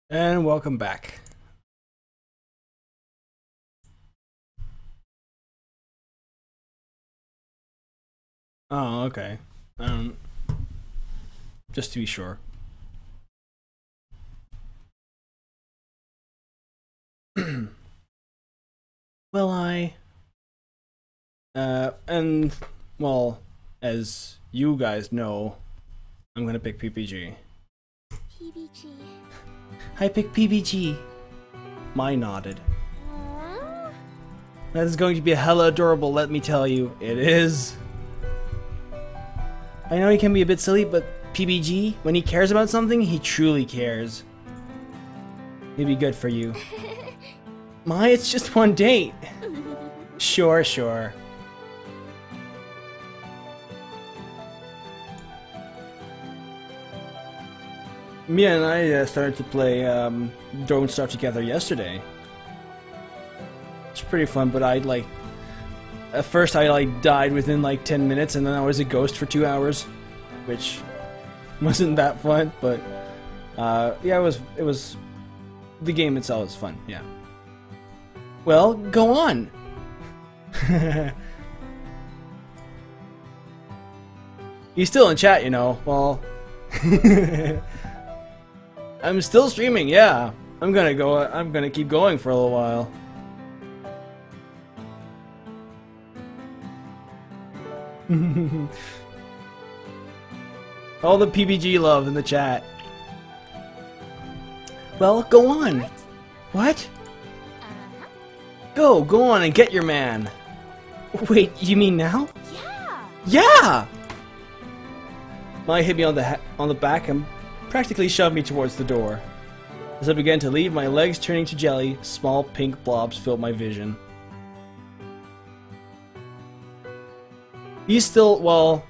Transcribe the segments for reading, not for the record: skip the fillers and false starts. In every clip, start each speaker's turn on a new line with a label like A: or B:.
A: And welcome back. Oh, okay. Just to be sure. Well, well, as you guys know, I'm gonna pick PBG.
B: PBG.
A: I picked PBG. Mine nodded.
B: Aww.
A: That is going to be hella adorable, let me tell you. It is. I know he can be a bit silly, but PBG, when he cares about something, he truly cares. It'd be good for you. My, it's just one date. Sure. Mia and I started to play Don't Starve together yesterday. It's pretty fun, but at first I died within 10 minutes, and then I was a ghost for 2 hours, which wasn't that fun. But yeah, it was the game itself was fun. Yeah. Well, go on. He's still in chat, you know. Well, I'm still streaming. Yeah, I'm gonna keep going for a little while. All the PBG love in the chat. Well, go on. What? Go on and get your man. Wait, you mean now?
B: Yeah.
A: Yeah! Mai hit me on the back and practically shoved me towards the door. As I began to leave, my legs turning to jelly, small pink blobs filled my vision. He's still, well...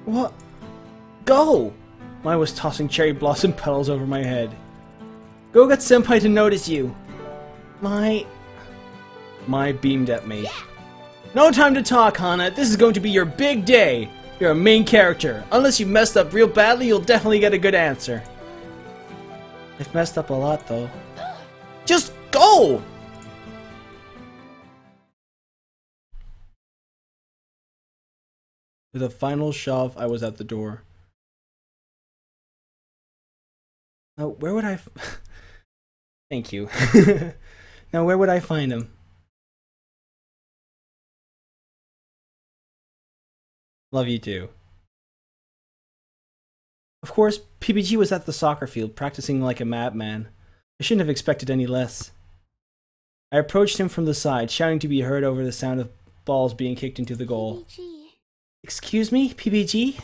A: What? Go! Mai was tossing cherry blossom petals over my head. Go get Senpai to notice you! Mai beamed at me.
B: Yeah.
A: No time to talk, Hana. This is going to be your big day. You're a main character. Unless you messed up real badly, you'll definitely get a good answer. I've messed up a lot, though. Just go! With a final shove, I was at the door. Now, where would I... Thank you. Now, where would I find him? Love you too. Of course, PBG was at the soccer field, practicing like a madman. I shouldn't have expected any less. I approached him from the side, shouting to be heard over the sound of balls being kicked into the goal.
B: PBG.
A: Excuse me, PBG?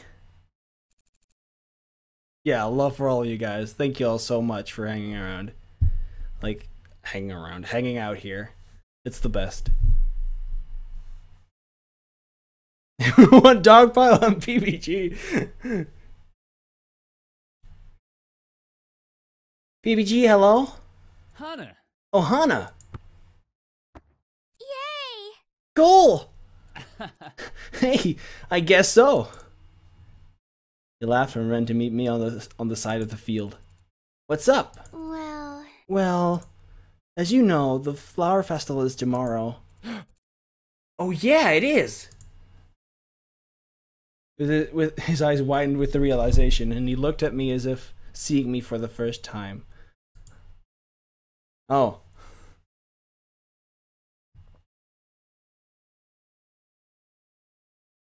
A: Yeah, love for all of you guys. Thank you all so much for hanging around. Hanging out here. It's the best. One dog pile on PBG. PBG, hello?
C: Hana.
A: Oh, Hana.
B: Yay!
A: Goal! Hey, I guess so. He laughed and ran to meet me on the side of the field. What's up? Well, as you know, the flower festival is tomorrow. Oh yeah, it is. With his eyes widened with the realization, and he looked at me as if seeing me for the first time. Oh.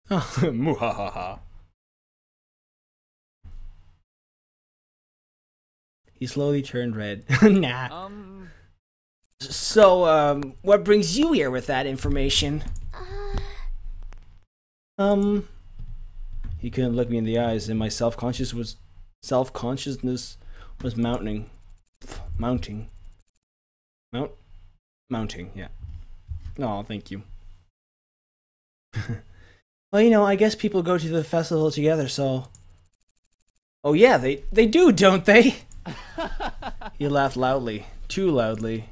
A: Oh, muhahaha. He slowly turned red. Nah. So, what brings you here with that information? He couldn't look me in the eyes, and my self-consciousness was mounting, yeah. Oh, thank you. Well, you know, I guess people go to the festival together, so... Oh yeah, they do, don't they? He laughed loudly. Too loudly.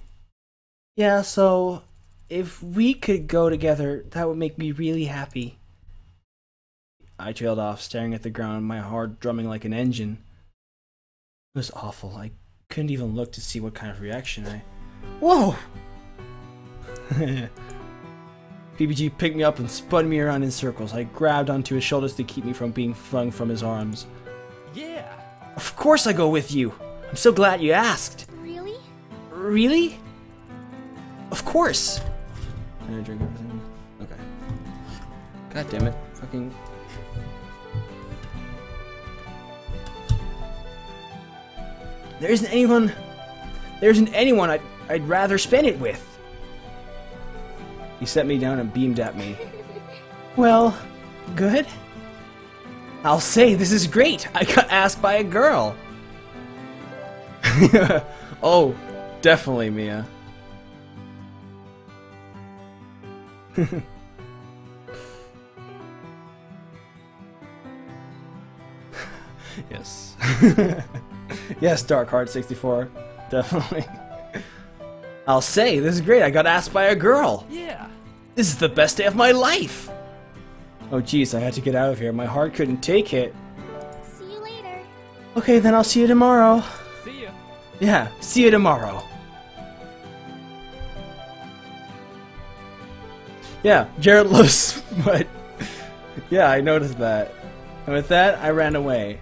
A: Yeah, so... if we could go together, that would make me really happy. I trailed off, staring at the ground, my heart drumming like an engine. It was awful. I couldn't even look to see what kind of reaction I... Whoa! PBG picked me up and spun me around in circles. I grabbed onto his shoulders to keep me from being flung from his arms. Yeah! Of course I go with you! I'm so glad you asked!
B: Really?
A: Really? Of course! Can I drink everything? Okay. God damn it. Fucking... There isn't anyone I'd rather spend it with. He set me down and beamed at me. Well, good. I'll say this is great. I got asked by a girl. Oh, definitely, Mia. Yes. Yes, Darkheart64. Definitely. I'll say, this is great. I got asked by a girl. Yeah. This is the best day of my life. Oh, jeez, I had to get out of here. My heart couldn't take it.
B: See you later.
A: Okay, then I'll see you tomorrow.
C: See ya.
A: Yeah, see you tomorrow. Yeah, Jared loves but yeah, I noticed that. And with that, I ran away.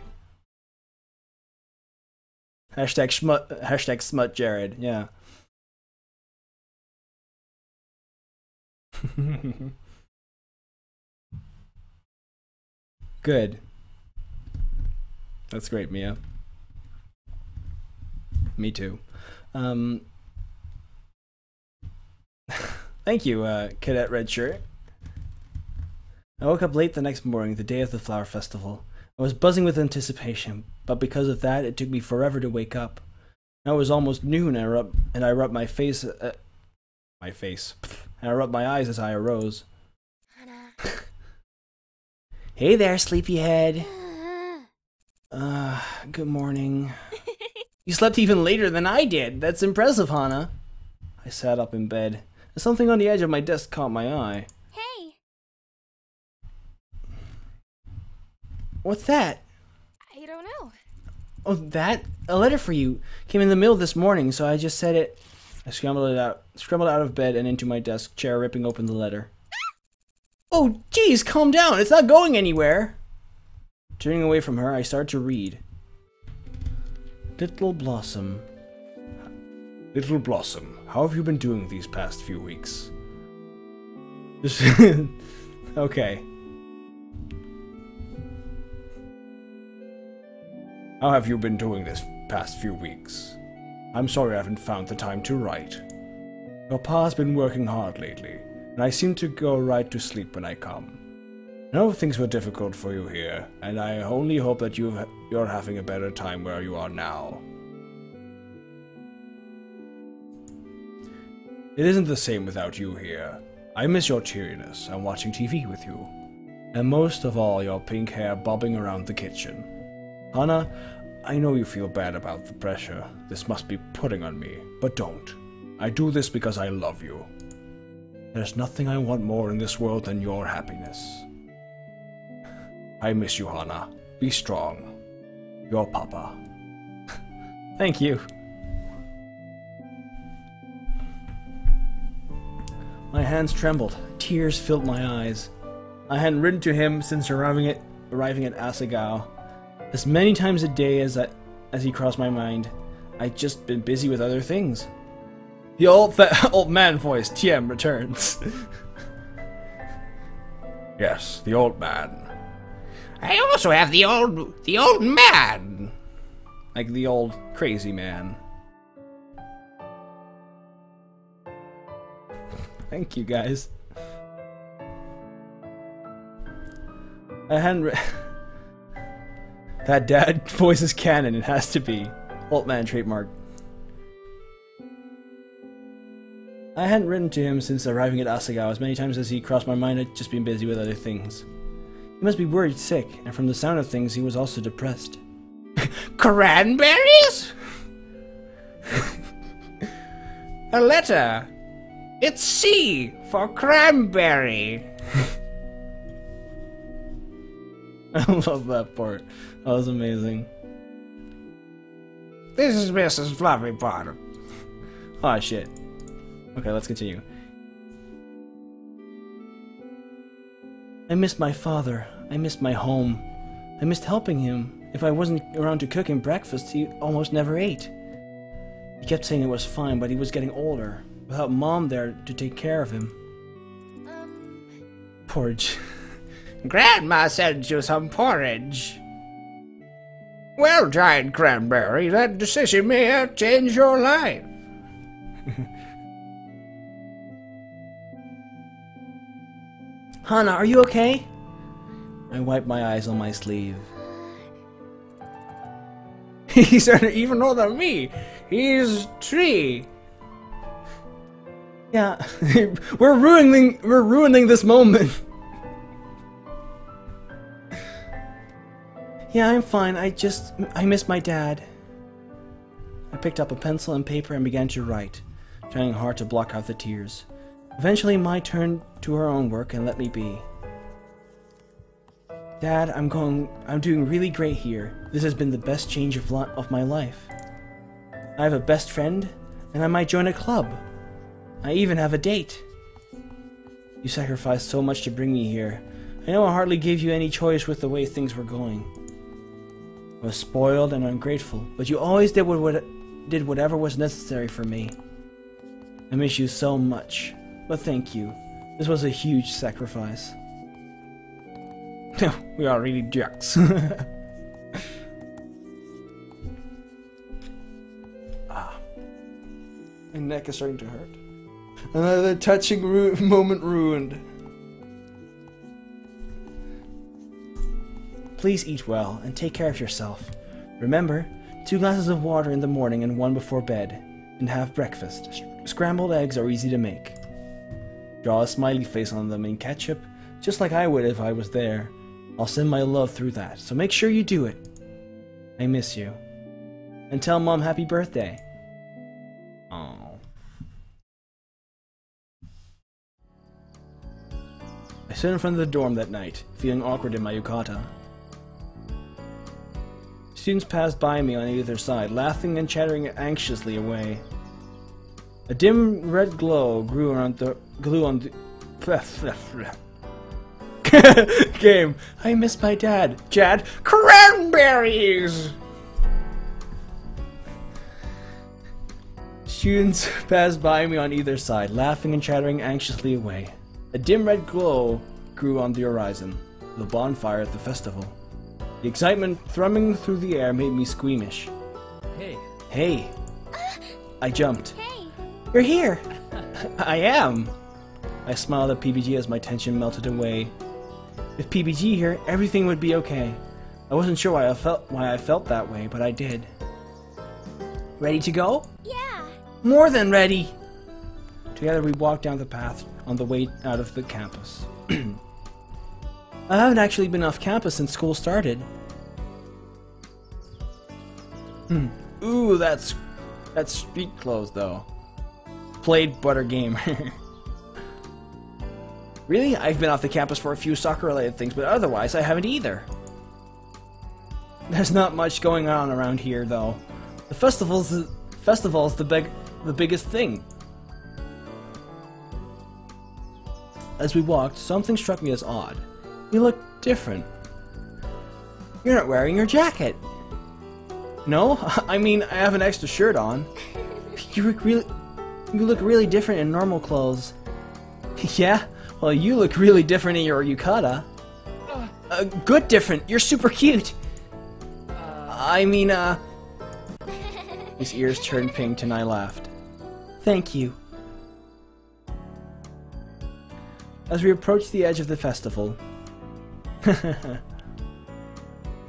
A: Hashtag smut Jared, yeah. Good. That's great, Mia. Me too. Thank you, Cadet Red Shirt. I woke up late the next morning, the day of the flower festival. I was buzzing with anticipation, but because of that, it took me forever to wake up. Now it was almost noon, and I rubbed my face. And I rubbed my eyes as I arose. Hey there, sleepyhead. Good morning. You slept even later than I did. That's impressive, Hana. I sat up in bed. Something on the edge of my desk caught my eye.
B: Hey.
A: What's that?
B: I don't know.
A: Oh, that? A letter for you. Came in the mail this morning, so I just said it. I scrambled out of bed and into my desk chair, ripping open the letter. Oh, geez, calm down. It's not going anywhere. Turning away from her, I start to read. Little Blossom. Little Blossom, how have you been doing these past few weeks? Okay. How have you been doing this past few weeks? I'm sorry I haven't found the time to write. Your pa's been working hard lately, and I seem to go right to sleep when I come. I know things were difficult for you here, and I only hope that you're having a better time where you are now. It isn't the same without you here. I miss your cheeriness and watching TV with you. And most of all, your pink hair bobbing around the kitchen. Hana, I know you feel bad about the pressure this must be putting on me, but don't. I do this because I love you. There's nothing I want more in this world than your happiness. I miss you, Hana. Be strong. Your Papa. Thank you. My hands trembled. Tears filled my eyes. I hadn't written to him since arriving at Asagao. As many times a day as he crossed my mind, I'd just been busy with other things. The old man voice, TM, returns. Yes, the old man. I also have the old man. Like the old crazy man. Thank you, guys. I hadn't that dad voice is canon, it has to be. Old man trademark. I hadn't written to him since arriving at Asagao. As many times as he crossed my mind, I'd just been busy with other things. He must be worried sick, and from the sound of things, he was also depressed. Cranberries? A letter.
C: It's C for cranberry.
A: I love that part. That was amazing.
C: This is Mrs. Fluffy Bottom.
A: Oh shit. Okay, let's continue. I missed my father. I missed my home. I missed helping him. If I wasn't around to cook him breakfast, he almost never ate. He kept saying it was fine, but he was getting older, without Mom there to take care of him. Porridge.
C: Grandma sent you some porridge. Well done, Cranberry. That decision may have changed your life.
A: Hana, are you okay? I wiped my eyes on my sleeve.
C: He's even older than me. He's 3.
A: Yeah, we're ruining this moment. Yeah, I'm fine. I miss my dad. I picked up a pencil and paper and began to write, trying hard to block out the tears. Eventually, Mai turned to her own work and let me be. Dad, I'm doing really great here. This has been the best change of my life. I have a best friend, and I might join a club. I even have a date. You sacrificed so much to bring me here. I know I hardly gave you any choice with the way things were going. I was spoiled and ungrateful, but you always did whatever was necessary for me. I miss you so much, but thank you. This was a huge sacrifice.
C: We are really jerks.
A: My neck is starting to hurt. Another touching moment ruined. Please eat well and take care of yourself. Remember, 2 glasses of water in the morning and 1 before bed. And have breakfast. Scrambled eggs are easy to make. Draw a smiley face on them in ketchup, just like I would if I was there. I'll send my love through that, so make sure you do it. I miss you. And tell Mom happy birthday. Oh. I stood in front of the dorm that night, feeling awkward in my yukata. Students passed by me on either side, laughing and chattering anxiously away. A dim red glow grew on the game. I miss my dad. Jad.
C: Cranberries!
A: Students passed by me on either side, laughing and chattering anxiously away. A dim red glow grew on the horizon, the bonfire at the festival. The excitement thrumming through the air made me squeamish.
D: Hey.
A: Hey. I jumped.
B: Hey.
A: You're here. I am. I smiled at PBG as my tension melted away. With PBG here, everything would be okay. I wasn't sure why I felt that way, but I did. Ready to go?
B: Yeah.
A: More than ready! Together we walked down the path on the way out of the campus. I haven't actually been off campus since school started. Ooh, that's street clothes though. Played PeanutButterGamer. Really? I've been off the campus for a few soccer-related things, but otherwise I haven't either. There's not much going on around here though. The festival's the biggest thing. As we walked, something struck me as odd. You look different. You're not wearing your jacket. No? I mean, I have an extra shirt on. You look really different in normal clothes. Yeah? Well, you look really different in your yukata. Good different. You're super cute. I mean, His ears turned pink and I laughed. Thank you. As we approached the edge of the festival...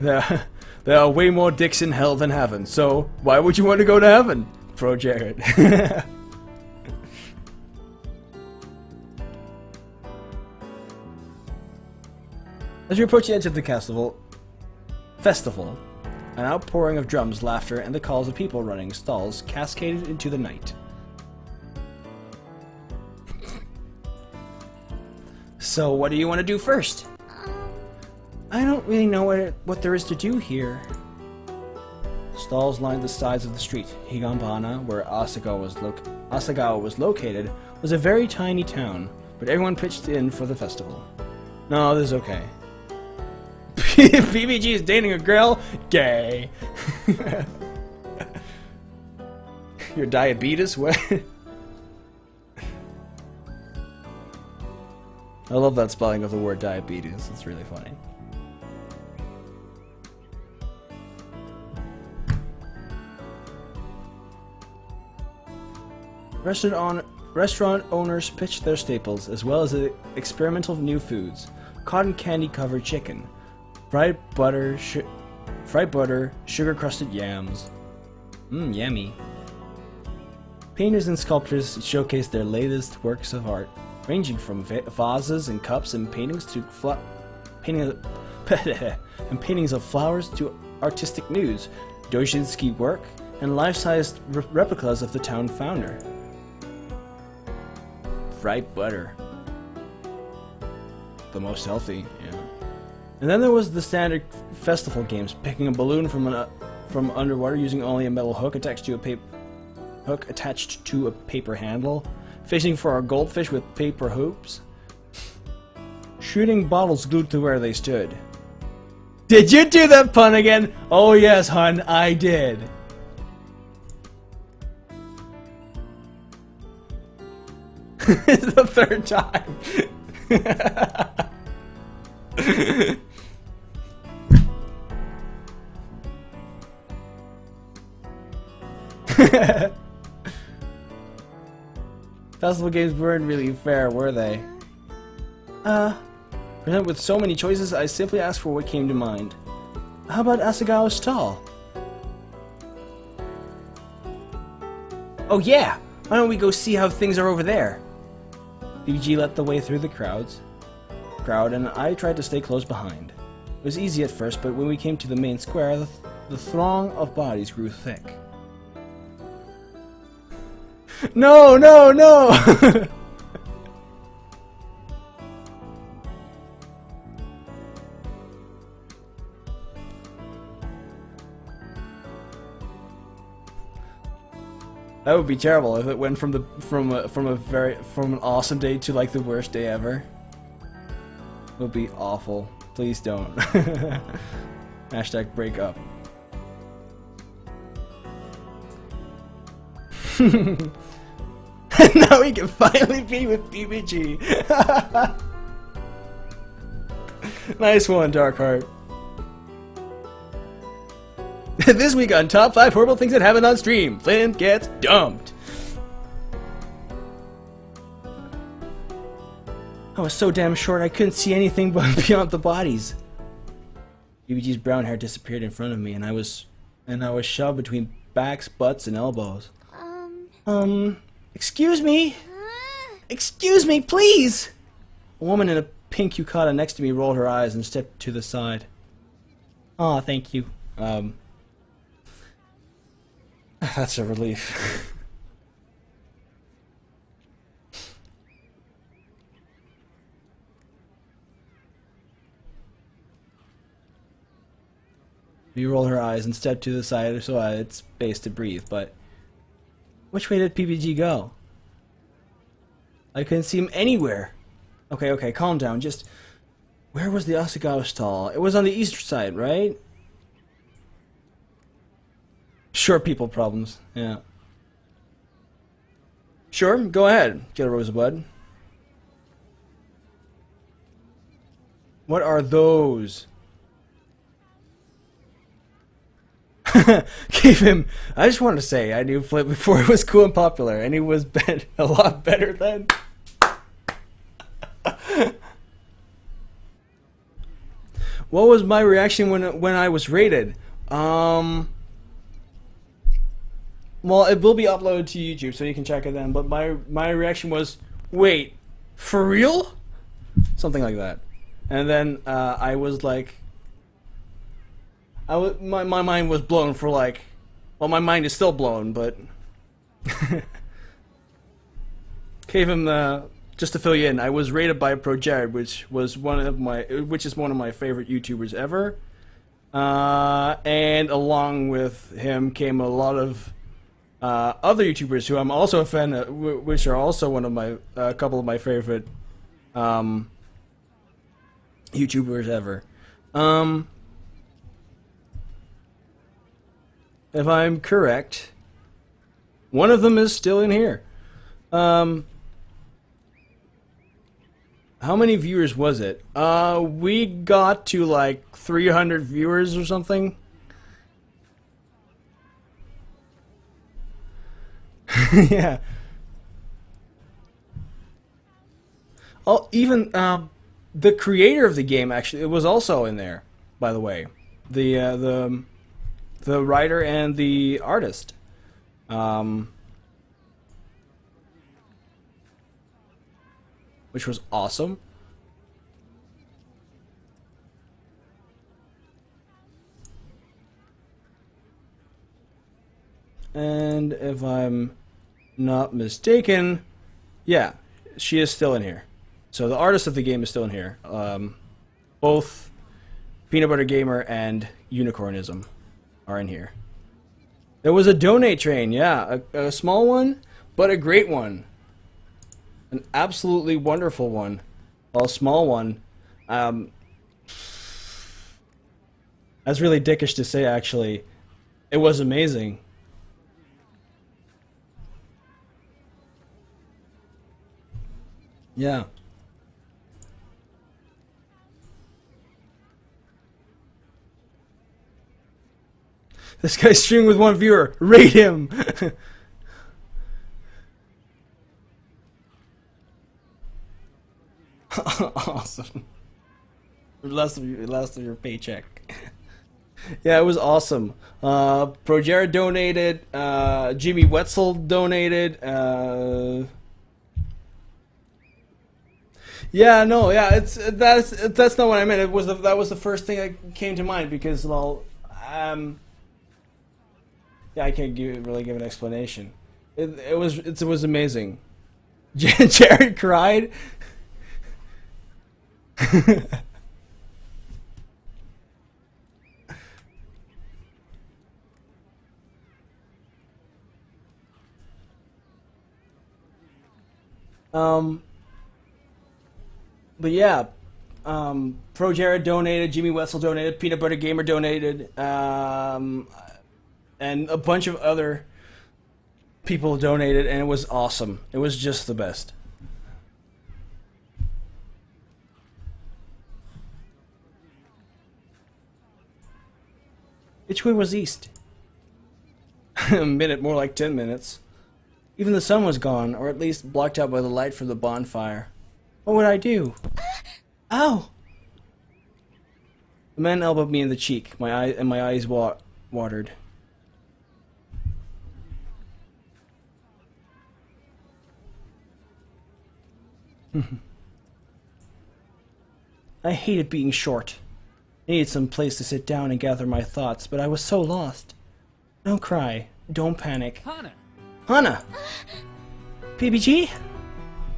A: There are way more dicks in hell than heaven, so why would you want to go to heaven? Pro Jared. As we approach the edge of the festival, an outpouring of drums, laughter, and the calls of people running stalls cascaded into the night. So what do you want to do first? I don't really know what there is to do here. Stalls lined the sides of the street. Higanbana, where Asagao was located, was a very tiny town, but everyone pitched in for the festival. No, this is okay. PBG is dating a girl? Gay. Your diabetes? What? I love that spelling of the word diabetes. It's really funny. Restaurant owners pitched their staples, as well as experimental new foods. Cotton candy covered chicken, fried butter, sugar-crusted yams. Mmm, yummy. Painters and sculptors showcased their latest works of art, ranging from vases and cups and paintings to paintings of flowers to artistic nudes, doujinshi work, and life-sized replicas of the town founder. Fried butter. The most healthy, yeah. And then there was the standard festival games, picking a balloon from underwater using only a metal hook attached to a paper handle, fishing for a goldfish with paper hoops, shooting bottles glued to where they stood. Did you do that pun again? Oh yes, hun, I did. It's the third time. Festival games weren't really fair, were they? Presented with so many choices, I simply asked for what came to mind. How about Asagao's stall? Oh yeah! Why don't we go see how things are over there? PBG led the way through the crowd, and I tried to stay close behind. It was easy at first, but when we came to the main square, the throng of bodies grew thick. No, no, no! That would be terrible if it went from an awesome day to like the worst day ever. It would be awful. Please don't. Hashtag break up. Now we can finally be with PBG. Nice one, Darkheart. This week on Top 5 Horrible Things That Happened on Stream, Flynn gets dumped. I was so damn short I couldn't see anything but beyond the bodies. BBG's brown hair disappeared in front of me, and I was shoved between backs, butts, and elbows. Excuse me? Excuse me, please! A woman in a pink yukata next to me rolled her eyes and stepped to the side. Aw, thank you. That's a relief. You roll her eyes and step to the side so I had space to breathe, but which way did PBG go? I couldn't see him anywhere. Okay, okay, calm down. Just where was the Asagao stall? It was on the east side, right? Sure, people problems. Yeah. Sure, go ahead, get a Rosebud. What are those? Gave him. I just wanted to say I knew Flip before it was cool and popular, and he was a lot better then. What was my reaction when I was rated? Well, it will be uploaded to YouTube, so you can check it then. But my reaction was, wait, for real? Something like that. And then I was like, my mind was blown for like, well, my mind is still blown, but gave him the just to fill you in, I was rated by ProJared, which is one of my favorite YouTubers ever. And along with him came a lot of other YouTubers who I'm also a fan of, which are also one of my couple of my favorite YouTubers ever. If I'm correct, one of them is still in here. How many viewers was it? We got to like 300 viewers or something. Yeah. Oh, even the creator of the game actually it was also in there, by the way. The writer and the artist. Which was awesome. And if I'm not mistaken, yeah, she is still in here. So the artist of the game is still in here. Both PeanutButterGamer and Unicornism are in here. There was a donate train, yeah, a small one, but a great one. An absolutely wonderful one. Well, a small one. That's really dickish to say, actually. It was amazing. Yeah. This guy's streaming with one viewer. Rate him! Awesome. Last of your paycheck. Yeah, it was awesome. ProJared donated. Jimmy Wetzel donated. Yeah, no, yeah, that's not what I meant. That was the first thing that came to mind because, well, yeah, I can't really give an explanation. It was amazing. Jared cried. But yeah, ProJared donated, Jimmy Wetzel donated, PeanutButterGamer donated, and a bunch of other people donated, and it was awesome. It was just the best. Which way was east? A minute, more like 10 minutes. Even the sun was gone, or at least blocked out by the light from the bonfire. What would I do? Ow! The man elbowed me in the cheek. My eyes watered. I hated being short. I needed some place to sit down and gather my thoughts, but I was so lost. Don't cry. Don't panic. Hana! PBG?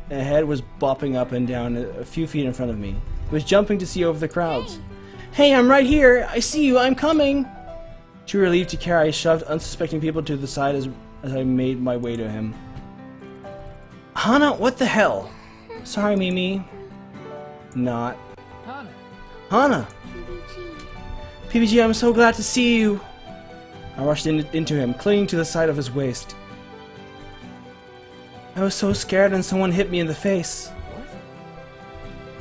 A: A head was bopping up and down a few feet in front of me. It was jumping to see over the crowds. Hey, I'm right here! I see you! I'm coming! Too relieved to care, I shoved unsuspecting people to the side as I made my way to him. Hana, what the hell? Sorry, Mimi. Not. Hana! PBG, I'm so glad to see you! I rushed into him, clinging to the side of his waist. I was so scared and someone hit me in the face. What?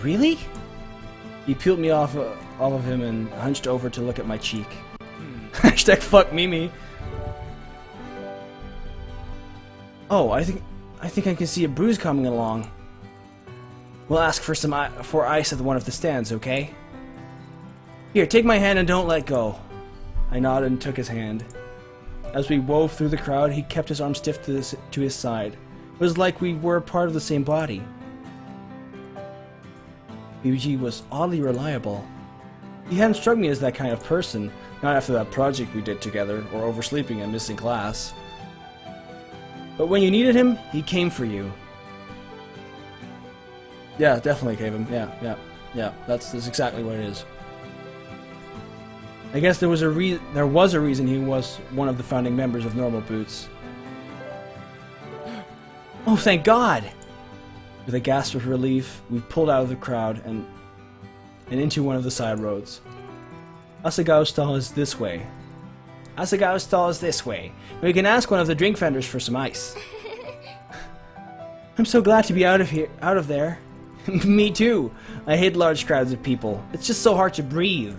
A: Really? He peeled me off of him and hunched over to look at my cheek. Hashtag fuck Mimi. Oh, I think I can see a bruise coming along. We'll ask for for ice at one of the stands, okay? Here, take my hand and don't let go. I nodded and took his hand. As we wove through the crowd, he kept his arm stiff to his side. It was like we were part of the same body. PBG was oddly reliable. He hadn't struck me as that kind of person, not after that project we did together, or oversleeping and missing class. But when you needed him, he came for you. Yeah, definitely gave him. Yeah. That's exactly what it is. I guess there was a reason he was one of the founding members of Normal Boots. Oh, thank God! With a gasp of relief, we pulled out of the crowd and into one of the side roads. Asagao's stall is this way. Asagao's stall is this way. We can ask one of the drink vendors for some ice. I'm so glad to be out of there. Me too. I hate large crowds of people. It's just so hard to breathe.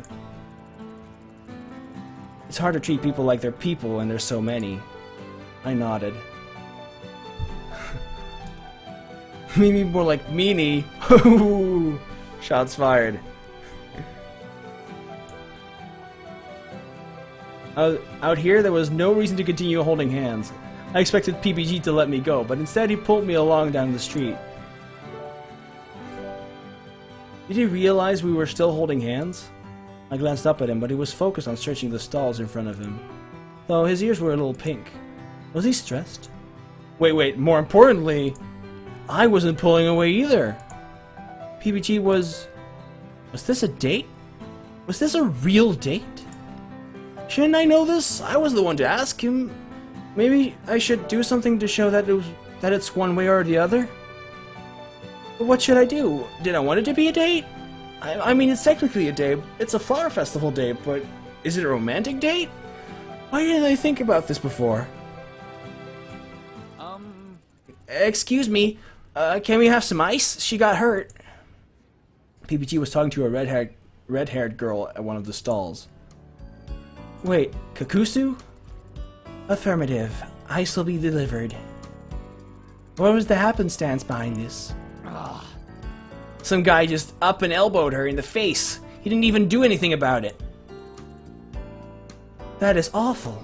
A: It's hard to treat people like they're people when there's so many. I nodded. Maybe more like meanie. Shots fired. Out here, there was no reason to continue holding hands. I expected PBG to let me go, but instead he pulled me along down the street. Did he realize we were still holding hands? I glanced up at him, but he was focused on searching the stalls in front of him. Though his ears were a little pink. Was he stressed? Wait, more importantly, I wasn't pulling away either. PBG was this a date? Was this a real date? Shouldn't I know this? I was the one to ask him. Maybe I should do something to show that it's one way or the other? But what should I do? Did I want it to be a date? I mean, it's technically a date. It's a flower festival date, but is it a romantic date? Why didn't I think about this before? Excuse me. Can we have some ice? She got hurt. PBG was talking to a red-haired girl at one of the stalls. Wait, Kakusu? Affirmative. Ice will be delivered. What was the happenstance behind this? Some guy just up and elbowed her in the face. He didn't even do anything about it. That is awful.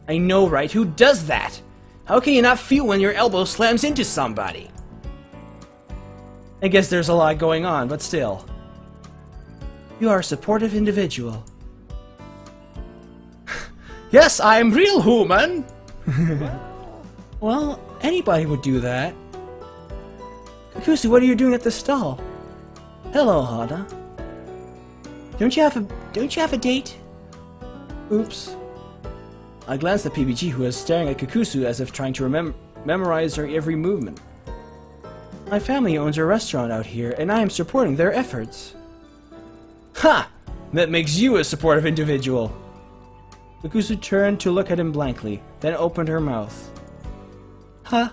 A: I know, right? Who does that? How can you not feel when your elbow slams into somebody? I guess there's a lot going on, but still. You are a supportive individual. Yes, I am real human! Well, anybody would do that. Kakusu, what are you doing at the stall? Hello, Hana. Don't you have a date? Oops. I glanced at PBG, who was staring at Kakusu as if trying to memorize her every movement. My family owns a restaurant out here, and I am supporting their efforts. Ha! That makes you a supportive individual. Kakusu turned to look at him blankly, then opened her mouth. Ha!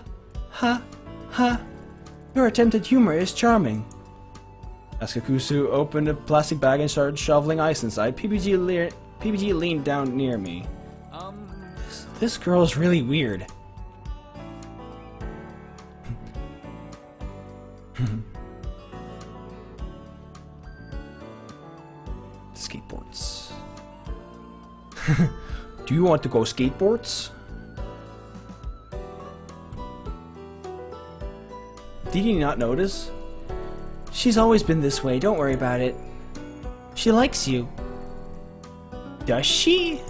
A: Ha! Ha! Your attempt at humor is charming. As Kakusu opened a plastic bag and started shoveling ice inside, PBG leaned down near me. This girl is really weird. Skateboards. Do you want to go skateboards? Did you not notice? She's always been this way, don't worry about it. She likes you. Does she?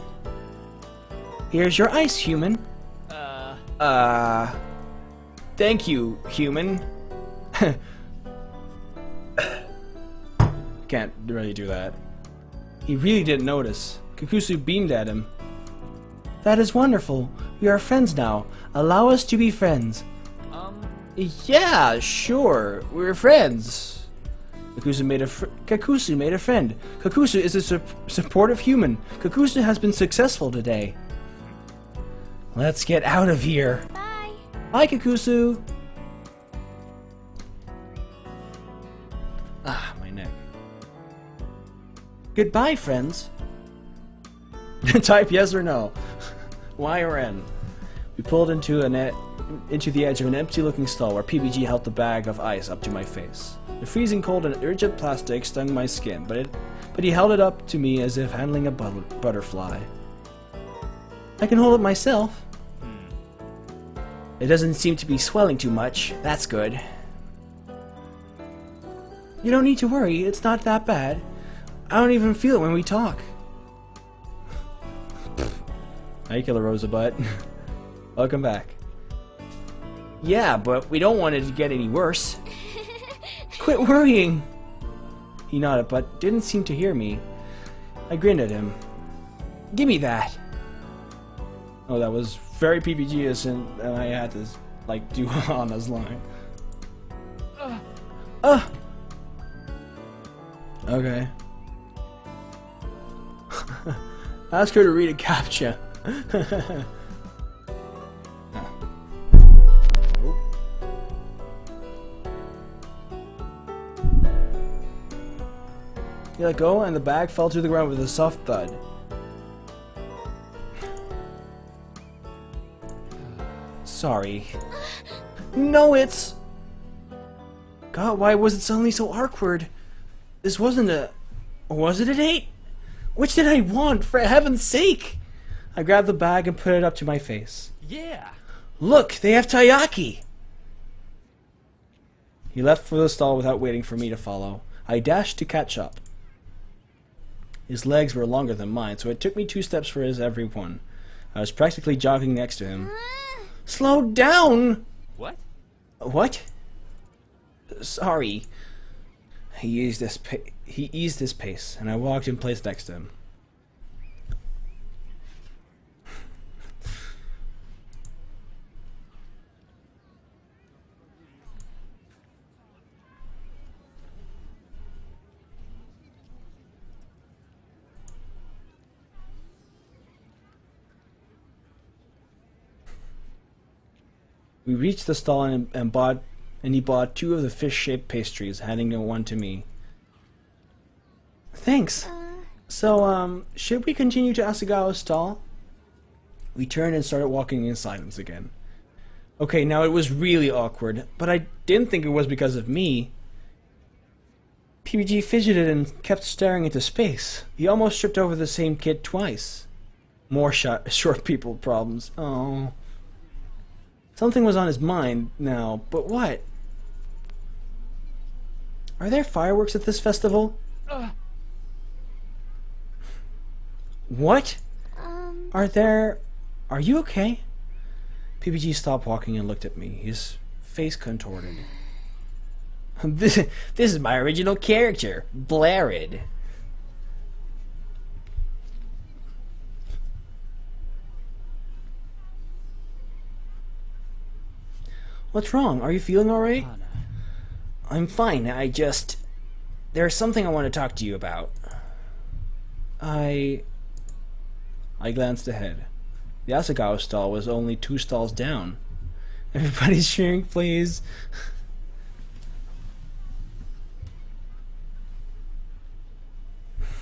A: Here's your ice, human. Thank you, human. Can't really do that. He really didn't notice. Kakusu beamed at him. That is wonderful. We are friends now. Allow us to be friends. Yeah, sure. We're friends. Kakusu made a friend. Kakusu is a supportive human. Kakusu has been successful today. Let's get out of here.
B: Bye.
A: Bye, Kakusu. Ah, my neck. Goodbye, friends. Type yes or no. Y or N. We pulled into the edge of an empty-looking stall where PBG held the bag of ice up to my face. The freezing cold and rigid plastic stung my skin, but he held it up to me as if handling a butterfly. I can hold it myself. It doesn't seem to be swelling too much. That's good. You don't need to worry. It's not that bad. I don't even feel it when we talk. Hi, Killer Rosabutt. Welcome back. Yeah, but we don't want it to get any worse. Quit worrying! He nodded, but didn't seem to hear me. I grinned at him. Give me that! Oh, that was very PBG, and I had to, like, do Anna's line. Okay. Ask her to read a CAPTCHA. He let go, and the bag fell to the ground with a soft thud. Sorry. No, it's... God, why was it suddenly so awkward? This wasn't a... Was it a date? Which did I want, for heaven's sake? I grabbed the bag and put it up to my face.
D: Yeah.
A: Look, they have taiyaki! He left for the stall without waiting for me to follow. I dashed to catch up. His legs were longer than mine, so it took me 2 steps for his every one. I was practically jogging next to him. Slow down!
D: What?
A: What? Sorry. He eased his pace, and I walked in place next to him. We reached the stall and he bought 2 of the fish-shaped pastries, handing one to me. Thanks. So, should we continue to Asagao's stall? We turned and started walking in silence again. Okay, now it was really awkward, but I didn't think it was because of me. PBG fidgeted and kept staring into space. He almost tripped over the same kid twice. More short people problems. Oh. Something was on his mind now, but what? Are there fireworks at this festival? What? Are you okay? PBG stopped walking and looked at me, his face contorted. This is my original character, Blarid. What's wrong? Are you feeling alright? I'm fine. There's something I want to talk to you about. I glanced ahead. The Asagao stall was only 2 stalls down. Everybody's cheering, please.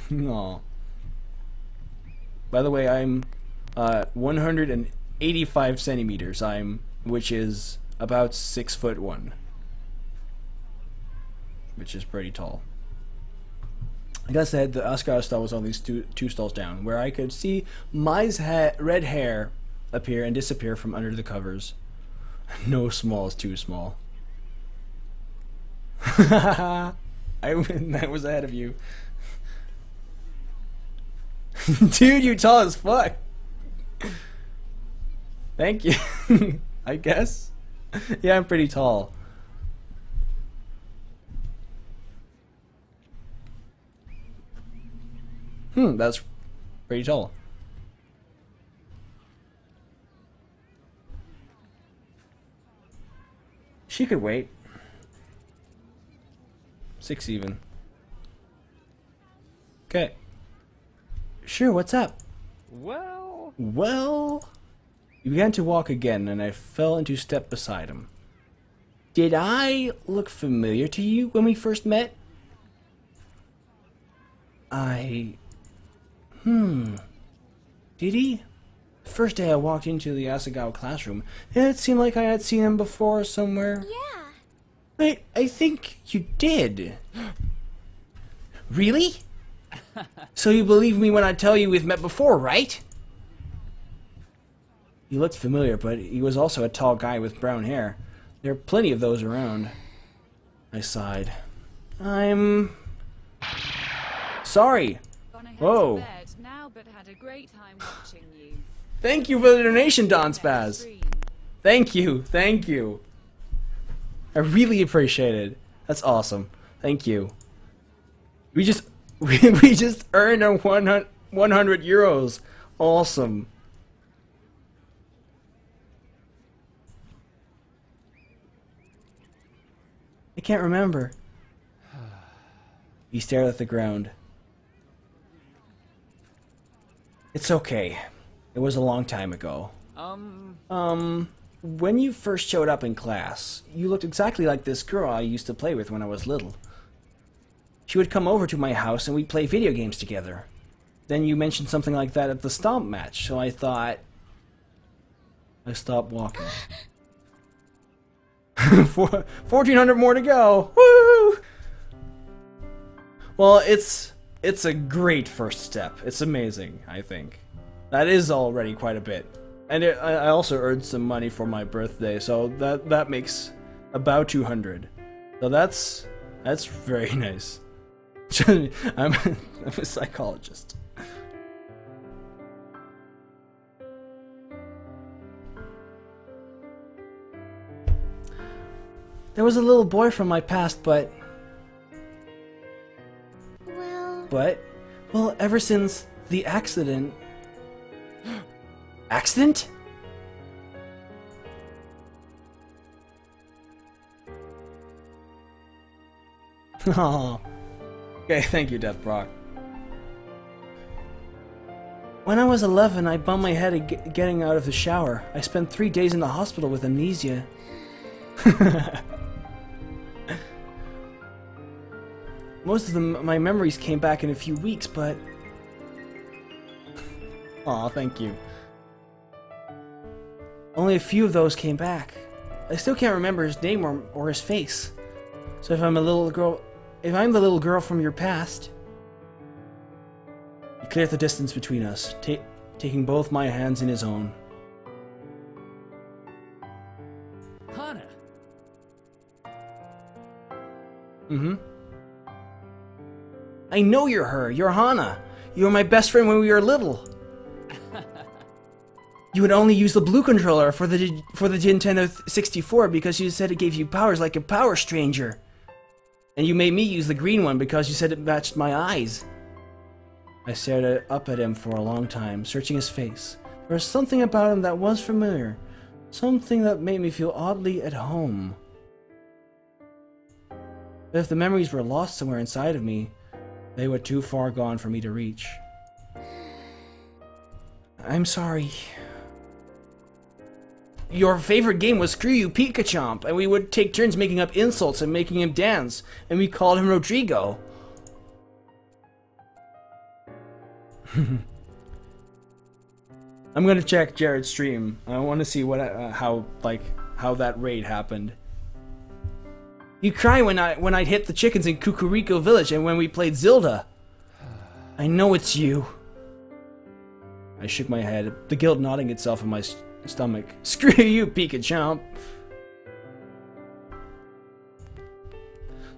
A: No. By the way, I'm 185 centimeters. Which is about 6'1", which is pretty tall. Like I said, the Asagao stall was only 2 stalls down, where I could see Mai's red hair appear and disappear from under the covers. No small is too small. I was ahead of you. Dude, you're tall as fuck. Thank you. I guess. Yeah, I'm pretty tall. That's pretty tall. She could wait. 6 even. Okay. Sure, what's up?
D: Well...
A: He began to walk again, and I fell into step beside him. Did I look familiar to you when we first met? Did he? The first day I walked into the Asagao classroom, it seemed like I had seen him before somewhere.
B: Yeah.
A: I think you did. Really? So you believe me when I tell you we've met before, right? He looked familiar, but he was also a tall guy with brown hair. There are plenty of those around. I sighed. I'm... sorry. Whoa.
E: Now, but had a great time watching you.
A: Thank you for the donation, Don Spaz. Thank you. I really appreciate it. That's awesome. Thank you. We just we just earned a 100 euros. Awesome. I can't remember. He stared at the ground. It's okay. It was a long time ago. When you first showed up in class, you looked exactly like this girl I used to play with when I was little. She would come over to my house and we'd play video games together. Then you mentioned something like that at the stomp match, so I thought... I stopped walking. 1,400 more to go! Woo! Well, it's a great first step. It's amazing, I think. That is already quite a bit. And I also earned some money for my birthday, so that makes about 200. So that's very nice. I'm a psychologist. There was a little boy from my past, but well, ever since the accident. Accident? Oh. Okay, thank you, Death Brock. When I was 11, I bumped my head getting out of the shower. I spent 3 days in the hospital with amnesia. Most of my memories came back in a few weeks, but... Aw, thank you. Only a few of those came back. I still can't remember his name or his face. So if I'm the little girl from your past... He cleared the distance between us, taking both my hands in his own.
D: Hana!
A: Mm-hmm. I know you're her. You're Hana. You were my best friend when we were little. You would only use the blue controller for the Nintendo 64 because you said it gave you powers like a Power Stranger. And you made me use the green one because you said it matched my eyes. I stared up at him for a long time, searching his face. There was something about him that was familiar. Something that made me feel oddly at home. But if the memories were lost somewhere inside of me, they were too far gone for me to reach. I'm sorry. Your favorite game was Screw You Pikachu, and we would take turns making up insults and making him dance, and we called him Rodrigo. I'm gonna check Jared's stream. I want to see what how that raid happened. You cry when I'd hit the chickens in Kukuriko Village and when we played Zelda. I know it's you. I shook my head, the guilt knotting itself in my stomach. Screw you, Pikachu.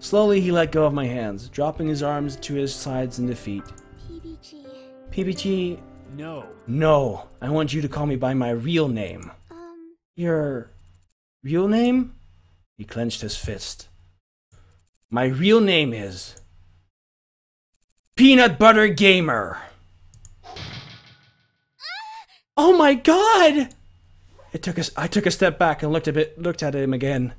A: Slowly, he let go of my hands, dropping his arms to his sides in defeat.
B: PBG.
A: PBG.
D: No.
A: No. I want you to call me by my real name. Your real name? He clenched his fist. My real name is PeanutButterGamer. Oh my god! I took a step back and looked at him again.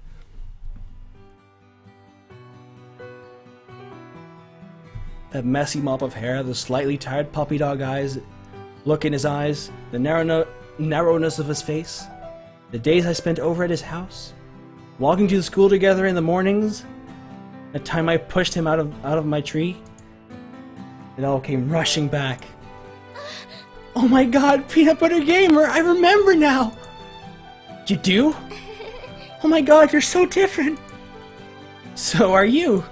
A: That messy mop of hair, the slightly tired puppy dog eyes, look in his eyes, the narrowness of his face, the days I spent over at his house, walking to the school together in the mornings, the time I pushed him out of my tree. It all came rushing back. Oh my god, PeanutButterGamer, I remember now! You do? Oh my god, you're so different! So are you.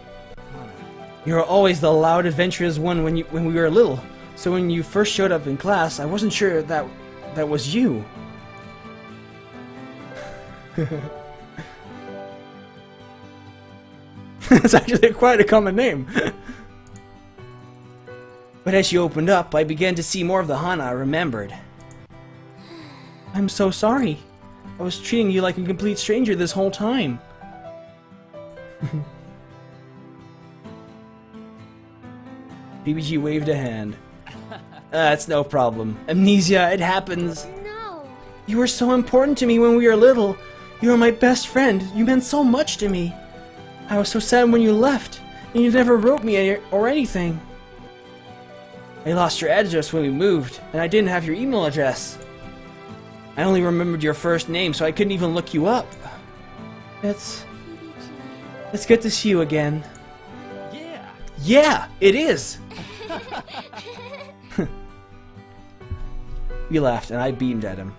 A: You were always the loud, adventurous one when we were little. So when you first showed up in class, I wasn't sure that was you. That's actually quite a common name. But as you opened up, I began to see more of the Hana I remembered. I'm so sorry. I was treating you like a complete stranger this whole time. PBG waved a hand. That's no problem. Amnesia, it happens.
B: No.
A: You were so important to me when we were little. You were my best friend. You meant so much to me. I was so sad when you left, and you never wrote me or anything. I lost your address when we moved, and I didn't have your email address. I only remembered your first name, so I couldn't even look you up. It's good to see you again.
D: Yeah.
A: Yeah, it is! We laughed, and I beamed at him.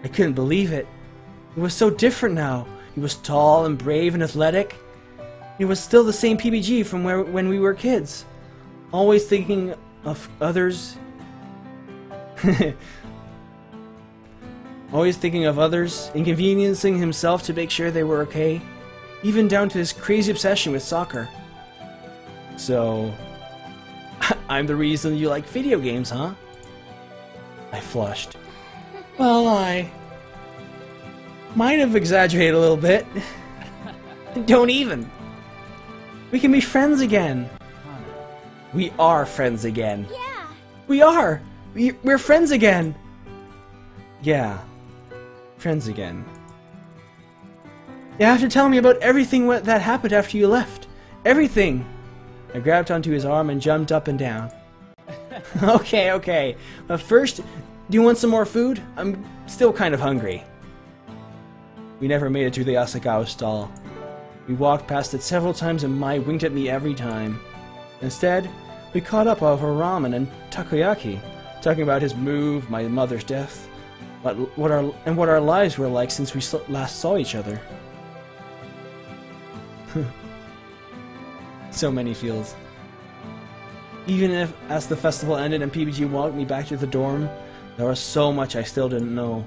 A: I couldn't believe it. It was so different now. He was tall and brave and athletic. He was still the same PBG from when we were kids. Always thinking of others. Always thinking of others, inconveniencing himself to make sure they were okay. Even down to his crazy obsession with soccer. So, I'm the reason you like video games, huh? I flushed. Well, I might have exaggerated a little bit. Don't even. We can be friends again. We are friends again.
B: Yeah.
A: We are! We're friends again! Yeah. Friends again. You have to tell me about everything that happened after you left. Everything! I grabbed onto his arm and jumped up and down. Okay. But first, do you want some more food? I'm still kind of hungry. We never made it to the Asagao stall. We walked past it several times and Mai winked at me every time. Instead, we caught up over ramen and takoyaki, talking about his move, my mother's death, what our lives were like since we last saw each other. So many feels. Even if, as the festival ended and PBG walked me back to the dorm, there was so much I still didn't know.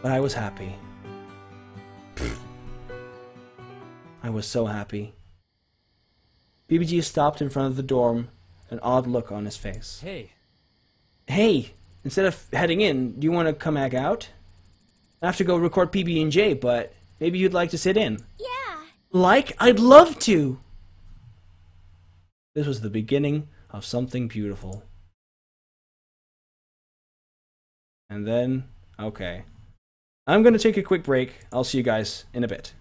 A: But I was happy. I was so happy. PBG stopped in front of the dorm, an odd look on his face.
D: Hey.
A: Hey! Instead of heading in, do you want to come back out? I have to go record PB&J, but maybe you'd like to sit in.
B: Yeah.
A: Like? I'd love to! This was the beginning of something beautiful. And then, okay. I'm gonna take a quick break. I'll see you guys in a bit.